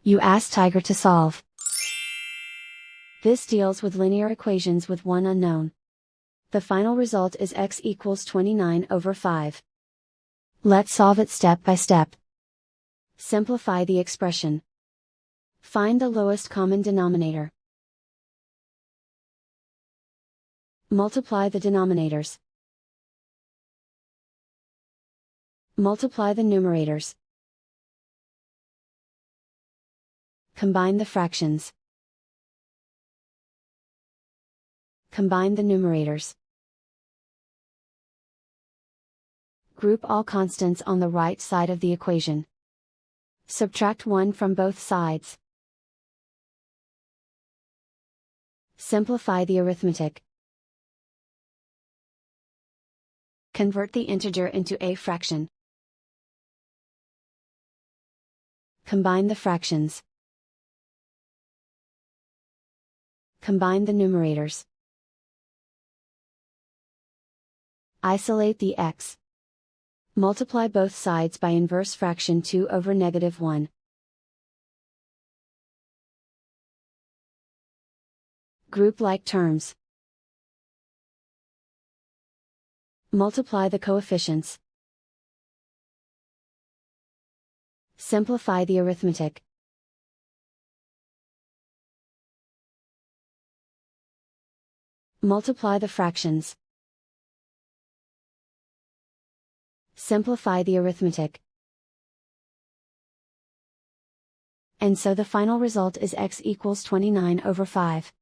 You ask Tiger to solve. This deals with linear equations with one unknown. The final result is x equals 29/5. Let's solve it step by step. Simplify the expression. Find the lowest common denominator. Multiply the denominators. Multiply the numerators. Combine the fractions. Combine the numerators. Group all constants on the right side of the equation. Subtract 1 from both sides. Simplify the arithmetic. Convert the integer into a fraction. Combine the fractions. Combine the numerators. Isolate the x. Multiply both sides by inverse fraction 2/(-1). Group like terms. Multiply the coefficients. Simplify the arithmetic. Multiply the fractions. Simplify the arithmetic. And so the final result is x equals 29/5.